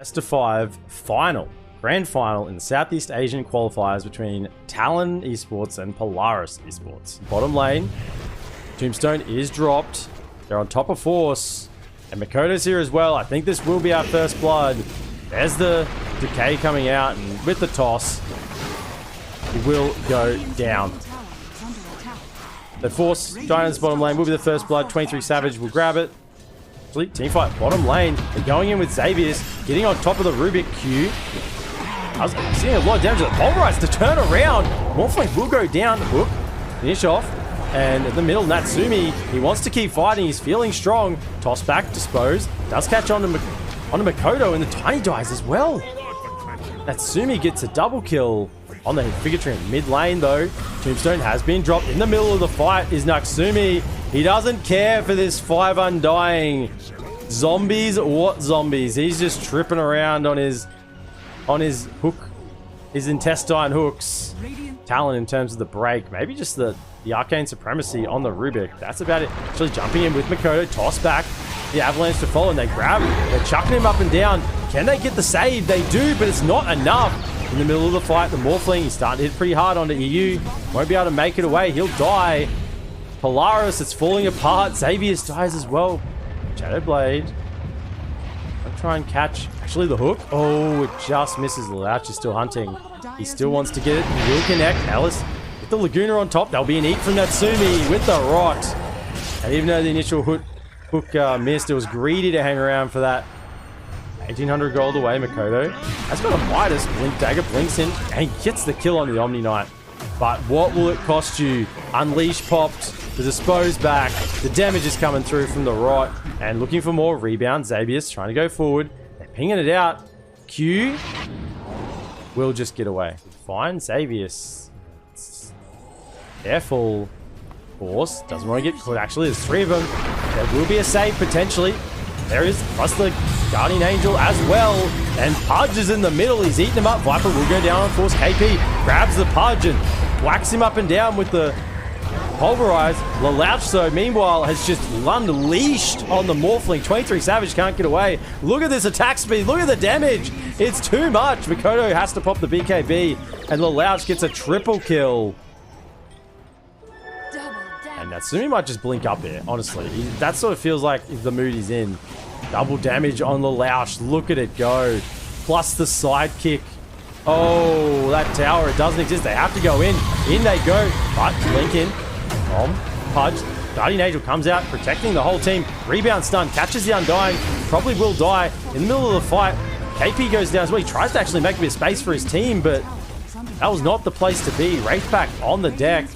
best of 5 grand final in the Southeast Asian qualifiers between Talon Esports and Polaris Esports. Bottom lane, Tombstone is dropped. They're on top of Force. And Makoto's here as well. I think this will be our first blood. There's the decay coming out, and with the toss, it will go down. The Force Giants bottom lane will be the first blood. 23 Savage will grab it. Actually, teamfight bottom lane. They're going in with Xavius, getting on top of the Rubik Q. I was seeing a lot of damage to the Polaris to turn around. Morphling will go down. Hook, finish off. And in the middle, Natsumi, he wants to keep fighting. He's feeling strong. Toss back, dispose. Does catch onto Makoto, and the Tiny dies as well. Natsumi gets a double kill on the Figatron. Mid lane, though, Tombstone has been dropped. In the middle of the fight is Natsumi. He doesn't care for this 5 undying. Zombies? What zombies? He's just tripping around on his hook, his intestine hooks. Talon in terms of the break. Maybe just the Arcane Supremacy on the Rubik. That's about it. Actually jumping in with Makoto. Toss back. The Avalanche to follow, and they grab him. They're chucking him up and down. Can they get the save? They do, but it's not enough. In the middle of the fight, the Morphling, he's starting to hit pretty hard onto EU. Won't be able to make it away. He'll die. Polaris, it's falling apart. Xavius dies as well. Shadowblade. I'll try and catch, actually, the hook. Oh, it just misses. Louch is still hunting. He still wants to get it. He will connect. Alice with the Laguna on top. There'll be an eat from Natsumi with the rot. And even though the initial hook missed, it was greedy to hang around for that. 1800 gold away. Makoto has got a Midas. Blink Dagger blinks in, and he gets the kill on the Omni Knight. But what will it cost you? Unleash popped. The dispose back. The damage is coming through from the rot. And looking for more rebound. Xavius trying to go forward. They're pinging it out. Q will just get away. Fine, Xavius. Careful. Force doesn't want to get caught. Actually, there's 3 of them. There will be a save potentially. There is, plus the Guardian Angel as well. And Pudge is in the middle. He's eating him up. Viper will go down on Force. KP grabs the Pudge and whacks him up and down with the Pulverize. Louch, though, meanwhile, has just unleashed on the Morphling. 23 Savage can't get away. Look at this attack speed. Look at the damage. It's too much. Makoto has to pop the BKB. And Louch gets a triple kill. And Natsumi might just blink up here, honestly. That sort of feels like the mood he's in. Double damage on Louch. Look at it go. Plus the sidekick. Oh, that tower, it doesn't exist. They have to go in. In they go. But blink in. Pudge. Guardian Angel comes out, protecting the whole team. Rebound stun. Catches the Undying. Probably will die. In the middle of the fight, KP goes down as well. He tries to actually make a bit of space for his team, but that was not the place to be. Wraithback on the deck.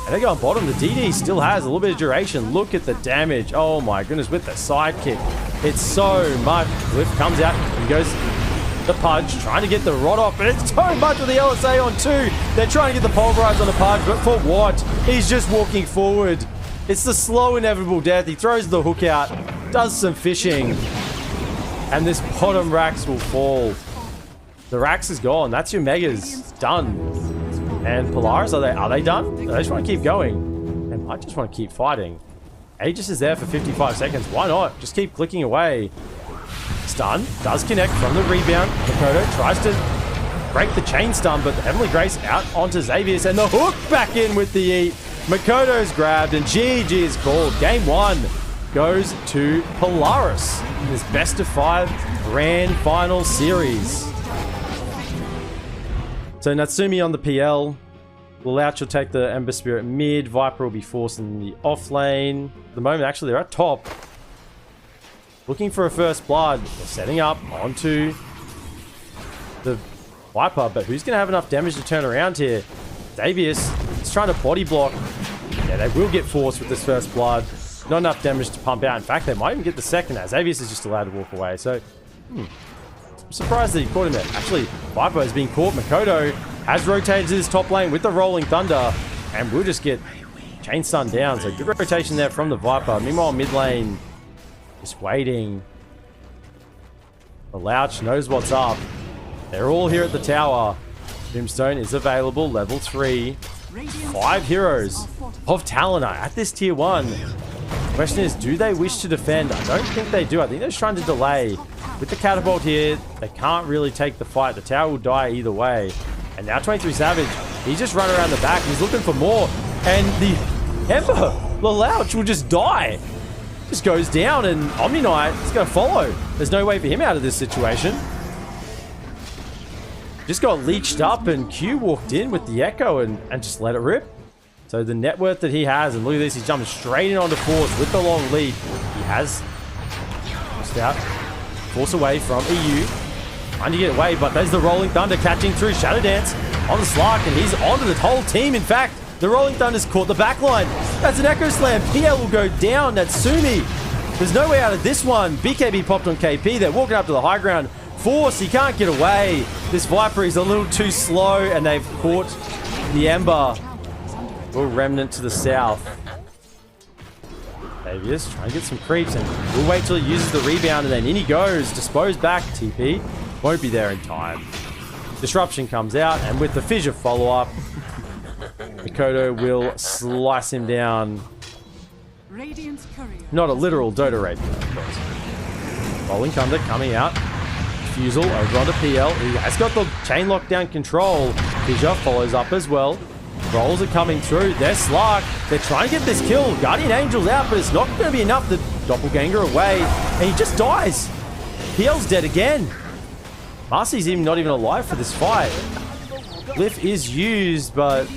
And they go on bottom. The DD still has a little bit of duration. Look at the damage. Oh my goodness, with the sidekick. It's so much. Glyph comes out and goes the Pudge, trying to get the rod off, but it's so much with the LSA on 2. They're trying to get the Pulverize on the Pudge, but for what? He's just walking forward. It's the slow, inevitable death. He throws the hook out, does some fishing, and this bottom Rax will fall. The Rax is gone. That's your Megas. Done. And Polaris, are they done? They just want to keep going. They might just want to keep fighting. Aegis is there for 55 seconds. Why not? Just keep clicking away. Stun does connect from the rebound. Makoto tries to break the chain stun, but the Heavenly Grace out onto Xavius, and the hook back in with the eat. Makoto's grabbed, and GG is called. Game 1 goes to Polaris in this best of 5 grand final series. So Natsumi on the PL. Louch will take the Ember Spirit mid. Viper will be forced in the off lane. At the moment, actually, they're at top. Looking for a first blood. They're setting up onto the Viper, but who's going to have enough damage to turn around here? Xavius is trying to body block. Yeah, they will get forced with this first blood. Not enough damage to pump out. In fact, they might even get the second as Xavius is just allowed to walk away. So, I'm surprised that he caught him there. Actually, Viper is being caught. Makoto has rotated to this top lane with the Rolling Thunder, and we'll just get chain stun down. So good rotation there from the Viper. Meanwhile, mid lane, just waiting. The Louch knows what's up. They're all here at the tower. Tombstone is available, level 3. 5 heroes of Talon are at this tier 1. Question is, do they wish to defend? I don't think they do. I think they're just trying to delay. With the catapult here, they can't really take the fight. The tower will die either way. And now 23 Savage, he's just run around the back. He's looking for more. And the Ember, Lelouch, will just die. Just goes down, and Omni Knight is going to follow. There's no way for him out of this situation. Just got leeched up, and Q walked in with the Echo and just let it rip. So the net worth that he has, and look at this, he's jumping straight in onto Force with the long lead. He has pushed out Force away from EU. Trying to get away, but there's the Rolling Thunder catching through. Shadow Dance on the Slark, and he's onto the whole team. In fact, the Rolling Thunder's caught the back line. That's an Echo Slam. PL will go down. Natsumi. There's no way out of this one. BKB popped on KP. They're walking up to the high ground. Force, he can't get away. This Viper is a little too slow, and they've caught the Ember. Little remnant to the south. Davius trying to get some creeps, and we'll wait till he uses the rebound, and then in he goes. Dispose back. TP won't be there in time. Disruption comes out, and with the fissure follow-up, Mikoto will slice him down. Not a literal Dota rape, of course. Rolling Thunder coming out. Fusel over onto PL. He has got the chain lockdown control. Fissure follows up as well. Rolls are coming through. There's Slark. They're trying to get this kill. Guardian Angel's out, but it's not going to be enough. The Doppelganger away, and he just dies. PL's dead again. Marcy's not even alive for this fight. Glyph is used, but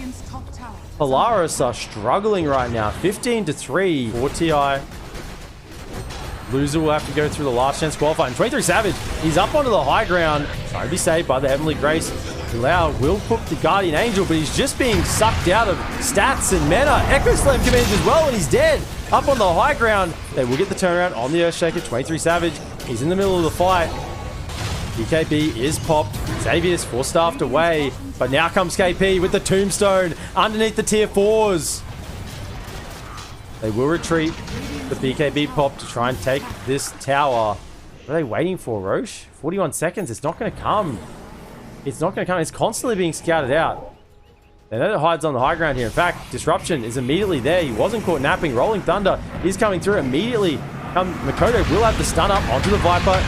Polaris are struggling right now. 15-3 for TI. Loser will have to go through the last chance qualifier. And 23 Savage, he's up onto the high ground, trying to be saved by the Heavenly Grace. Lau will cook the Guardian Angel, but he's just being sucked out of stats and mana. Echo Slam commands as well, and he's dead. Up on the high ground, they will get the turnaround on the Earthshaker. 23 Savage, he's in the middle of the fight. BKB is popped. Xavier's four-staffed away, but now comes KP with the Tombstone underneath the tier 4s. They will retreat. The BKB pop to try and take this tower. What are they waiting for, Roche? 41 seconds. It's not going to come. It's not going to come. It's constantly being scouted out. They know it hides on the high ground here. In fact, Disruption is immediately there. He wasn't caught napping. Rolling Thunder is coming through immediately. Mikoto will have the stun up onto the Viper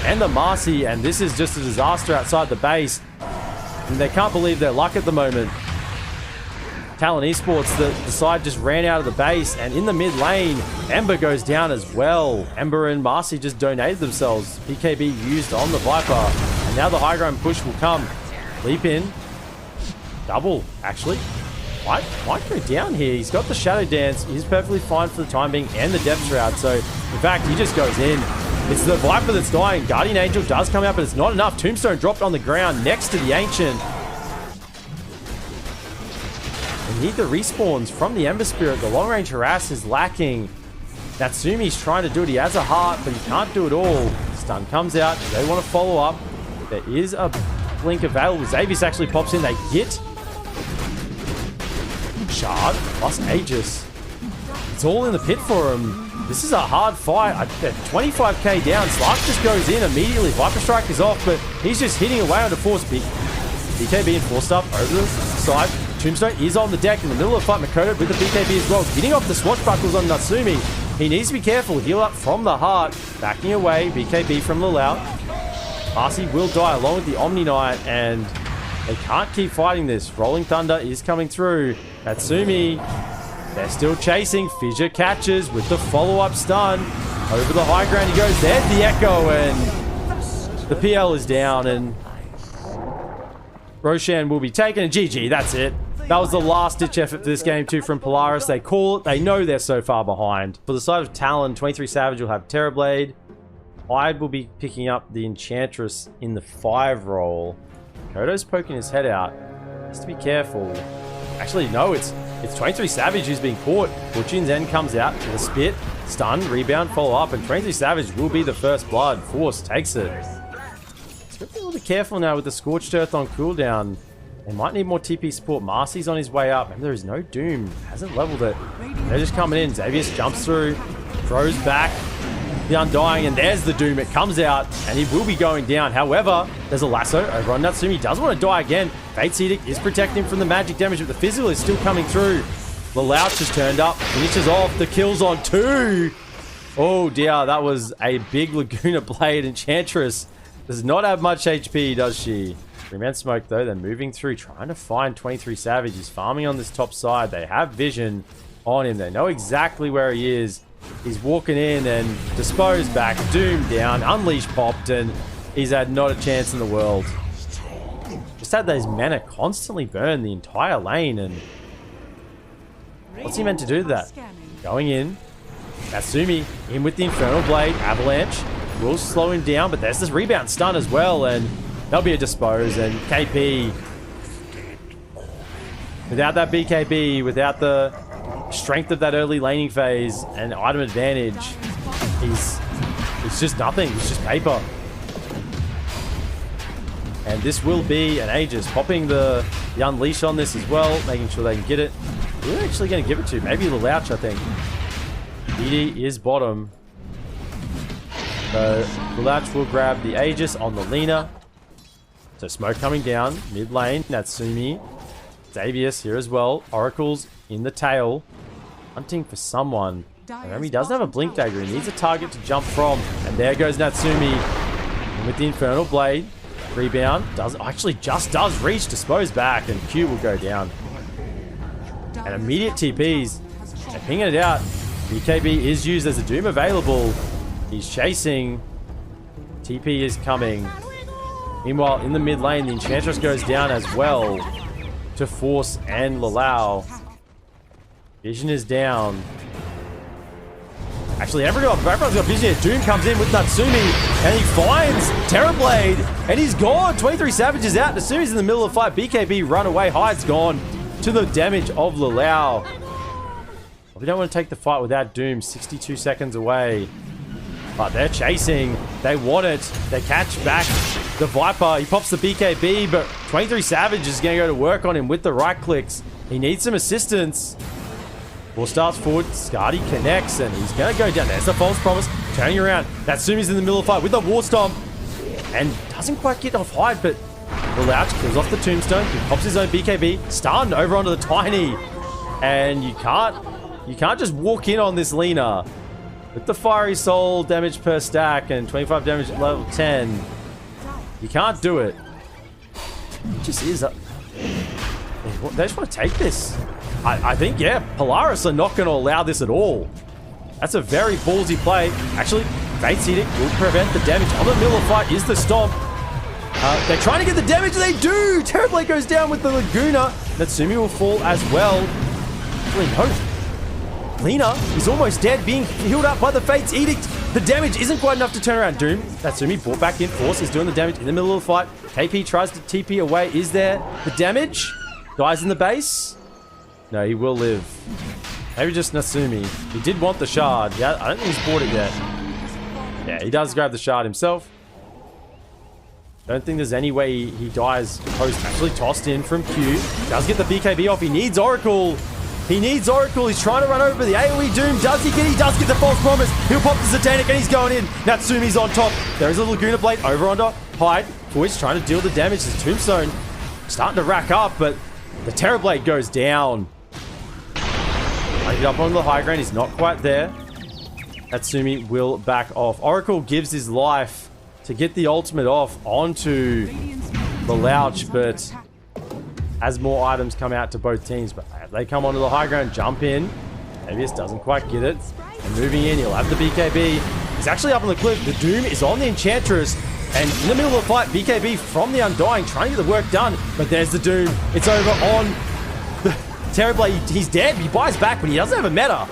and the Marcy, and this is just a disaster outside the base. And they can't believe their luck at the moment. Talon Esports, the side just ran out of the base, and in the mid lane, Ember goes down as well. Ember and Marcy just donated themselves. BKB used on the Viper, and now the high ground push will come. Leap in. Double, actually. Might go down here. He's got the Shadow Dance. He's perfectly fine for the time being, and the Depth Shroud. So, in fact, he just goes in. It's the Viper that's dying. Guardian Angel does come out, but it's not enough. Tombstone dropped on the ground next to the Ancient. Need the respawns from the Ember Spirit. The long range harass is lacking. Natsumi's trying to do it. He has a heart, but he can't do it all. Stun comes out. They want to follow up. There is a blink available. Xavius actually pops in. They get Shard plus Aegis. It's all in the pit for him. This is a hard fight. 25k down. Slark just goes in immediately. Viper Strike is off, but he's just hitting away on the Force. BKB and Force stuff over the side. Tombstone is on the deck in the middle of the fight. Mikoto with the BKB as well. Getting off the swashbuckles on Natsumi. He needs to be careful. Heal up from the heart. Backing away. BKB from Lelouch. Marcy will die along with the Omni Knight, and they can't keep fighting this. Rolling Thunder is coming through. Natsumi, they're still chasing. Fissure catches with the follow-up stun. Over the high ground he goes. There's the Echo, and the PL is down, and Roshan will be taken, and GG, that's it. That was the last-ditch effort for this game too from Polaris. They call it. They know they're so far behind. For the side of Talon, 23 Savage will have Terrorblade. Hyde will be picking up the Enchantress in the 5 role. Kodo's poking his head out. Has to be careful. Actually, no, it's 23 Savage who's being caught. Fortune's End comes out with a spit, stun, rebound, follow up, and 23 Savage will be the first blood. Force takes it. It's got to be a little bit careful now with the Scorched Earth on cooldown. They might need more TP support. Marcy's on his way up, and there is no Doom. Hasn't leveled it. They're just coming in. Xavius jumps through, throws back the Undying, and there's the Doom. It comes out, and he will be going down. However, there's a lasso over on Natsumi. He does want to die again. Fate's Edict is protecting him from the magic damage, but the physical is still coming through. Lelouch has turned up, finishes off, the kills on 2. Oh dear, that was a big Laguna Blade. Enchantress does not have much HP, does she? 3-man smoke though, they're moving through, trying to find 23 Savage. He's farming on this top side. They have vision on him. They know exactly where he is. He's walking in and disposed back, Doom down, Unleash popped, and he's had not a chance in the world. Just had those mana constantly burn the entire lane, and what's he meant to do to that? Going in. Natsumi in with the Infernal Blade. Avalanche will slow him down, but there's this rebound stun as well, and there'll be a dispose. And KP, without that BKB, without the strength of that early laning phase and item advantage, he's just nothing. He's just paper. And this will be an Aegis. Popping the Unleash on this as well, making sure they can get it. Who are actually going to give it to? Maybe Lelouch, I think. ED is bottom. So Lelouch will grab the Aegis on the Lina. So smoke coming down, mid lane, Natsumi. Xavius here as well. Oracle's in the tail. Hunting for someone. Remember, he doesn't have a blink dagger. He needs a target to jump from. And there goes Natsumi. And with the Infernal Blade. Rebound. Actually just does reach, dispose back, and Q will go down. And immediate TPs. They're pinging it out. BKB is used as a Doom available. He's chasing. TP is coming. Meanwhile, in the mid lane, the Enchantress goes down as well to Force and Lelouch. Vision is down. Actually, everyone's got vision here. Doom comes in with Natsumi, and he finds Terrorblade, and he's gone. 23 Savage is out. Natsumi's in the middle of the fight. BKB run away. Hyde's gone to the damage of Lelouch. We don't want to take the fight without Doom. 62 seconds away. But they're chasing. They want it. They catch back the Viper. He pops the BKB, but 23 Savage is going to go to work on him with the right clicks. He needs some assistance. Ball starts forward. Skadi connects, and he's going to go down. There's the false promise. Turning around. Natsumi's in the middle of the fight with the War Stomp. And doesn't quite get off Hyde, but Lelouch kills off the Tombstone. He pops his own BKB. Stunned over onto the Tiny. And you can't just walk in on this Lina. With the Fiery Soul damage per stack and 25 damage at level 10. You can't do it. It just is. They just want to take this. I think, yeah, Polaris are not going to allow this at all. That's a very ballsy play. Actually, Fate's Edict will prevent the damage. On the middle of the fight is the Stomp. They're trying to get the damage, and they do! Terrorblade goes down with the Laguna. Natsumi will fall as well. Actually, no. Lina is almost dead, being healed up by the Fate's Edict. The damage isn't quite enough to turn around Doom. Natsumi brought back in. Force is doing the damage in the middle of the fight. KP tries to TP away. Is there the damage? Dies in the base. No, he will live. Maybe just Natsumi. He did want the shard. Yeah, I don't think he's bought it yet. Yeah, he does grab the shard himself. Don't think there's any way he dies post. Actually tossed in from Q. Does get the BKB off. He needs Oracle. He needs Oracle. He's trying to run over the AoE Doom. Does he get? He does get the false promise. He'll pop the Satanic, and he's going in. Natsumi's on top. There is a Laguna Blade over onto Hyde. Forge trying to deal the damage. His Tombstone starting to rack up, but the Terrorblade goes down. Get up on the high ground. He's not quite there. Natsumi will back off. Oracle gives his life to get the ultimate off onto Lelouch, but as more items come out to both teams, but they come onto the high ground, jump in. Avius doesn't quite get it. And moving in, he'll have the BKB. He's actually up on the cliff. The Doom is on the Enchantress. And in the middle of the fight, BKB from the Undying, trying to get the work done. But there's the Doom. It's over on the Terrorblade. He's dead. He buys back, but he doesn't have a meta.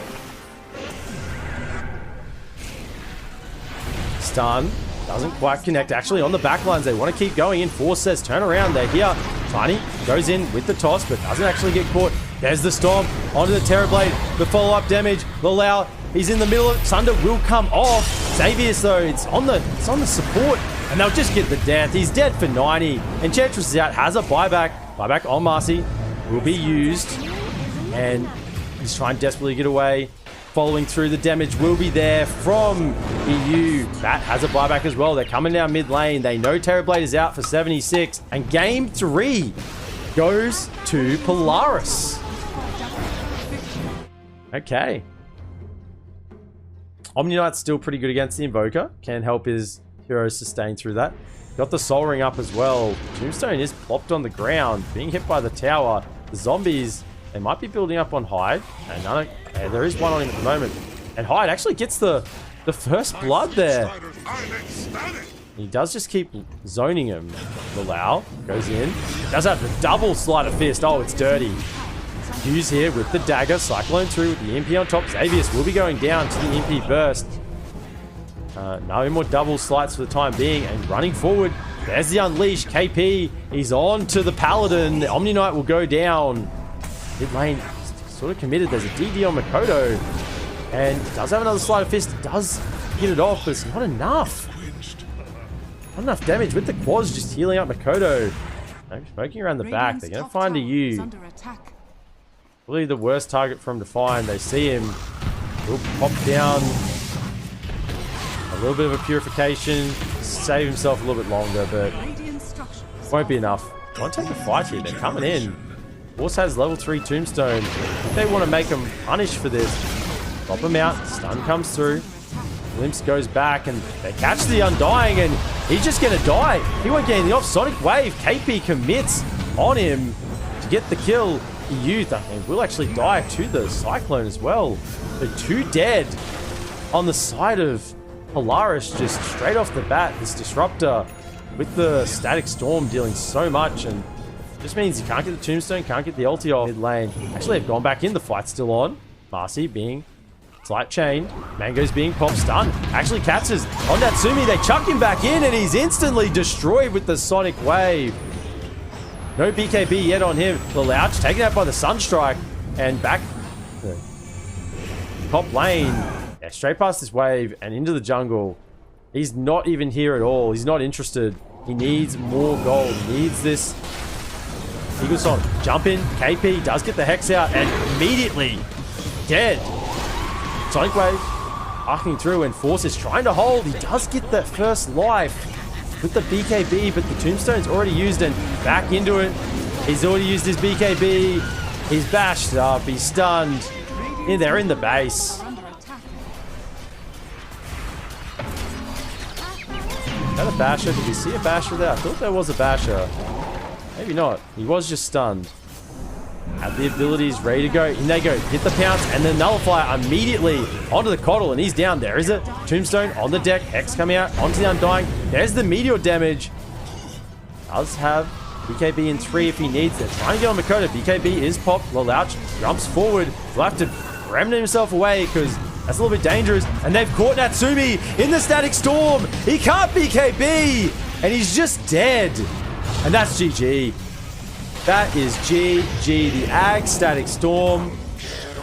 Stun. Doesn't quite connect. Actually, on the backlines, they want to keep going in. Force says, turn around. They're here. Tiny goes in with the toss, but doesn't actually get caught. There's the Stomp onto the Terrorblade. The follow-up damage. Lelouch, he's in the middle of Sunder will come off. Xavius, though, it's on the support, and they'll just get the death. He's dead for 90. Enchantress is out. Has a buyback. Buyback on Marcy. Will be used. And he's trying desperately to get away. Following through, the damage will be there from EU. That has a buyback as well. They're coming down mid lane. They know Terrorblade is out for 76. And game 3 goes to Polaris. Okay. Omni Knight's still pretty good against the Invoker. Can help his heroes sustain through that. Got the Soul Ring up as well. Tombstone is plopped on the ground, being hit by the tower. The zombies, they might be building up on Hyde. And there is one on him at the moment. And Hyde actually gets the first blood there. He does just keep zoning him. Lalau goes in. Does have the double sleight of fist. Oh, it's dirty. Hughes here with the dagger. Cyclone through with the MP on top. Xavius will be going down to the MP burst. No more double slights for the time being. And running forward, there's the Unleash. KP, he's on to the Paladin. The Omni Knight will go down. Mid lane sort of committed. There's a DD on Makoto. And does have another sleight of fist. Does get it off, but it's not enough. Not enough damage with the quads just healing up Makoto. Smoking around the back. They're going to find a U. Probably the worst target for him to find. They see him. He'll pop down. A little bit of a purification. Save himself a little bit longer, but won't be enough. Want to take a fight here. They're coming in. Force has level 3 Tombstone. They want to make him punish for this. Pop him out. Stun comes through. Glimpse goes back and they catch the Undying and he's just going to die. He won't get anything off. Sonic Wave. KP commits on him to get the kill. The youth, I mean, will actually die to the Cyclone as well. The 2 dead on the side of Polaris just straight off the bat. This Disruptor with the Static Storm dealing so much and just means you can't get the Tombstone, can't get the ulti off mid lane. Actually, they've gone back in. The fight's still on. Marcy being slight chained. Mango's being pop stunned. Actually catches on Natsumi. They chuck him back in and he's instantly destroyed with the Sonic Wave. No BKB yet on him. Lelouch taken out by the Sunstrike and back the top lane. Yeah, straight past this wave and into the jungle. He's not even here at all. He's not interested. He needs more gold. He needs this. Eagle Song. Jump in. KP does get the Hex out and immediately dead. Sonic Wave arcing through and Force is trying to hold. He does get the first life with the BKB, but the Tombstone's already used and back into it. He's already used his BKB. He's bashed up. He's stunned. Yeah, they're in the base. Is that a basher? Did we see a basher there? I thought there was a basher. Maybe not. He was just stunned. Have the abilities ready to go. In they go. Hit the pounce and then Nullifier immediately onto the Coddle and he's down. There is it. Tombstone on the deck. Hex coming out onto the Undying. There's the Meteor damage. Does have BKB in 3 if he needs it. Trying to get on Makoto. BKB is popped. Lelouch jumps forward. Will have to remnant himself away because that's a little bit dangerous. And they've caught Natsumi in the Static Storm. He can't BKB and he's just dead. And that's GG. That is GG. The Ag Static Storm.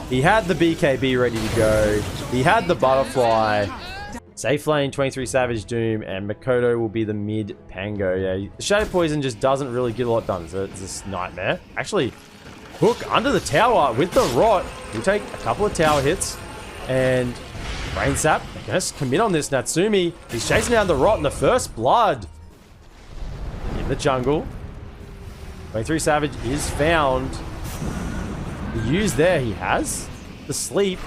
He had the BKB ready to go. He had the Butterfly. Safe lane, 23 Savage Doom, and Makoto will be the mid Pango. Yeah, the Shadow Poison just doesn't really get a lot done. It's this nightmare. Actually, Hook under the tower with the Rot. He'll take a couple of tower hits. And Brain Sap. They're going to commit on this. Natsumi. He's chasing down the Rot in the first blood. In the jungle. 23 Savage is found. The U's there. He has the sleep.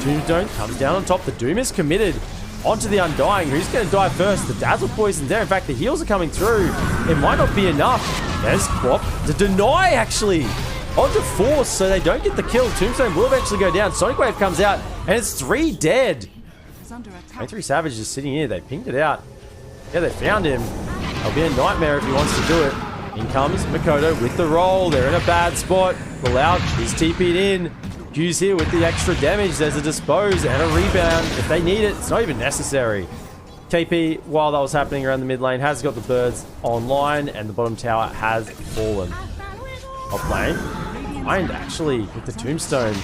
Tombstone comes down on top. The Doom is committed onto the Undying. Who's going to die first? The Dazzle Poison there. In fact, the heals are coming through. It might not be enough. There's Quap. The Deny, actually. Onto Force, so they don't get the kill. Tombstone will eventually go down. Sonic Wave comes out, and it's 3 dead. 23 Savage is sitting here. They pinged it out. Yeah, they found him. It'll be a nightmare if he wants to do it. In comes Makoto with the roll. They're in a bad spot. Lelouch is TP'd in. Hughes here with the extra damage. There's a dispose and a rebound. If they need it, it's not even necessary. KP, while that was happening around the mid lane, has got the birds online and the bottom tower has fallen. Off lane. Behind actually with the Tombstone.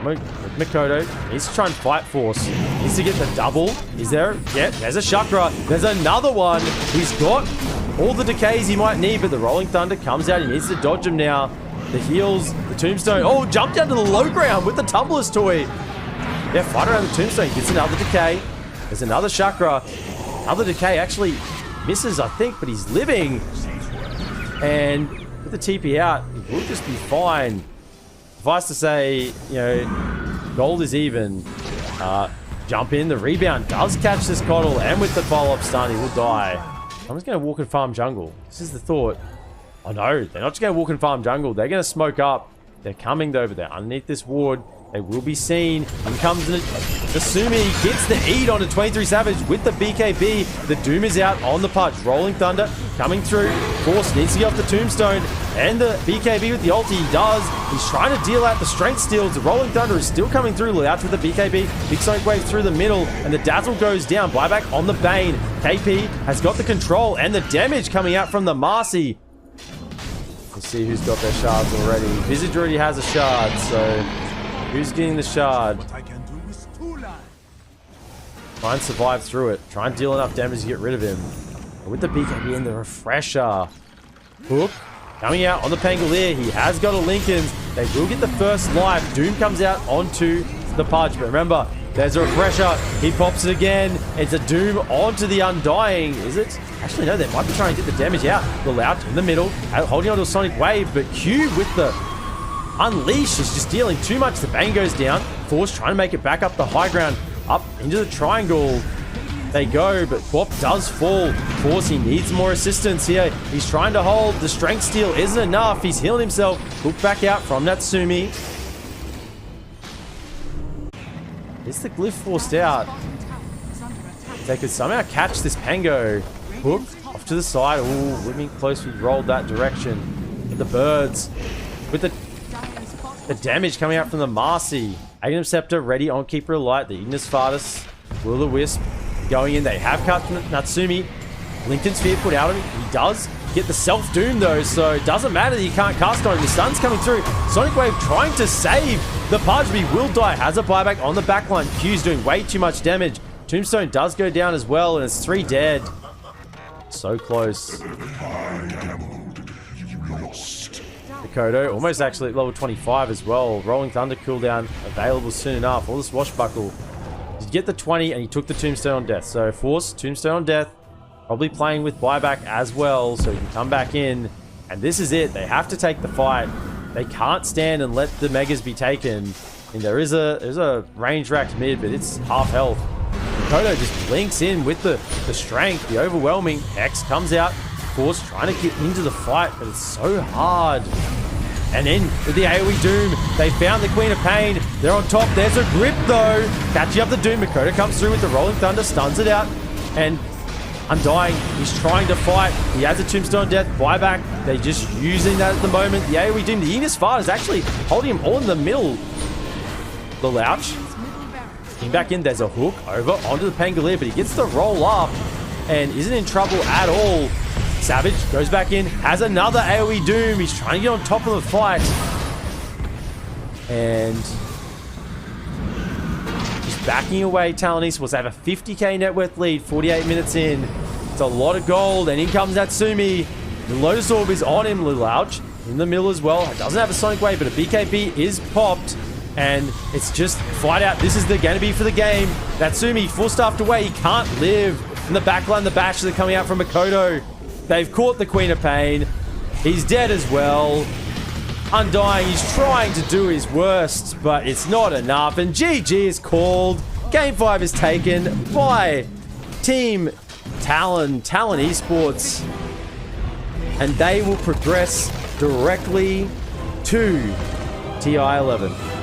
With Makoto. Needs to try and fight Force. Needs to get the double. Is there? Yeah, there's a Chakra. There's another one. He's got all the decays he might need, but the Rolling Thunder comes out. He needs to dodge him now. The heals, the Tombstone. Oh, jumped down to the low ground with the Tumbler's Toy. Yeah, fight around the Tombstone. Gets another decay. There's another Chakra. Another decay actually misses, I think, but he's living. And with the TP out, he will just be fine. suffice to say, you know, gold is even. Jump in, the rebound does catch this Coddle, and with the follow-up stun, he will die. Someone's going to walk and farm jungle. This is the thought. Oh no, they're not just going to walk and farm jungle. They're going to smoke up. They're coming over there underneath this ward. They will be seen. In comes the Sumi. Gets the eat onto 23 Savage with the BKB. The Doom is out on the punch. Rolling Thunder coming through. Force needs to get off the Tombstone. And the BKB with the ulti. He does. He's trying to deal out the Strength Steals. The Rolling Thunder is still coming through. Out to the BKB. Big Sonic Wave through the middle. And the Dazzle goes down. Buyback on the Bane. KP has got the control. And the damage coming out from the Marcy. Let's see who's got their shards already. Visage already has a shard, so who's getting the shard? Try and survive through it. Try and deal enough damage to get rid of him. But with the BKB and the refresher. Hook coming out on the Pangolier. He has got a Lincoln's. They will get the first life. Doom comes out onto the Pudge. But remember, there's a refresher. He pops it again. It's a Doom onto the Undying. Is it? Actually, no, they might be trying to get the damage out. Loud in the middle, holding onto a Sonic Wave, but Q with the Unleash is just dealing too much. The Bane goes down. Force trying to make it back up the high ground. Up into the triangle. They go, but Quap does fall. Force, he needs more assistance here. He's trying to hold. The Strength Steal isn't enough. He's healing himself. Hook back out from Natsumi. Is the Glyph forced out? They could somehow catch this Pango. Hook off to the side. Ooh, living close. We rolled that direction. But the birds with the damage coming out from the Marcy. Aghanim Scepter ready on Keeper of Light. The Ignis Fardus. Will-o-Wisp going in. They have cut Natsumi. Lincoln Sphere put out on him. He does get the self-doom though, so it doesn't matter that he can't cast on him. The stun's coming through. Sonic Wave trying to save the Pudge, but he will die. Has a buyback on the backline. Q's doing way too much damage. Tombstone does go down as well, and it's 3 dead. So close. Kodo almost actually at level 25 as well. Rolling Thunder cooldown available soon enough. All the Swashbuckle. Did get the 20 and he took the Tombstone on death. So Force, Tombstone on death. Probably playing with buyback as well, so he can come back in. And this is it. They have to take the fight. They can't stand and let the Megas be taken. And there's a range racked mid, but it's half health. Kodo just blinks in with the strength, the overwhelming. Hex comes out. Force trying to get into the fight, but it's so hard. And then with the AoE Doom, they found the Queen of Pain. They're on top. There's a grip though. Catching up the Doom. Makoto comes through with the Rolling Thunder, stuns it out. And Undying, he's trying to fight. He has a Tombstone death. Buyback. They're just using that at the moment. The AoE Doom, the Ignis Fire is actually holding him all in the middle. The Louch. Getting back in, there's a hook over onto the Pangolier, but he gets the roll up and isn't in trouble at all. Savage goes back in, has another AoE Doom. He's trying to get on top of the fight. And just backing away. Talon Esports. They have a 50k net worth lead, 48 minutes in. It's a lot of gold, and in comes Natsumi. The Lotus Orb is on him. Lilouch in the middle as well. Doesn't have a Sonic Wave, but a BKB is popped. And it's just fight out. This is going to be for the game. Natsumi full staffed away. He can't live. In the backline, the bashes are coming out from Makoto. They've caught the Queen of Pain. He's dead as well. Undying, he's trying to do his worst, but it's not enough. And GG is called. Game 5 is taken by Team Talon Esports. And they will progress directly to TI11.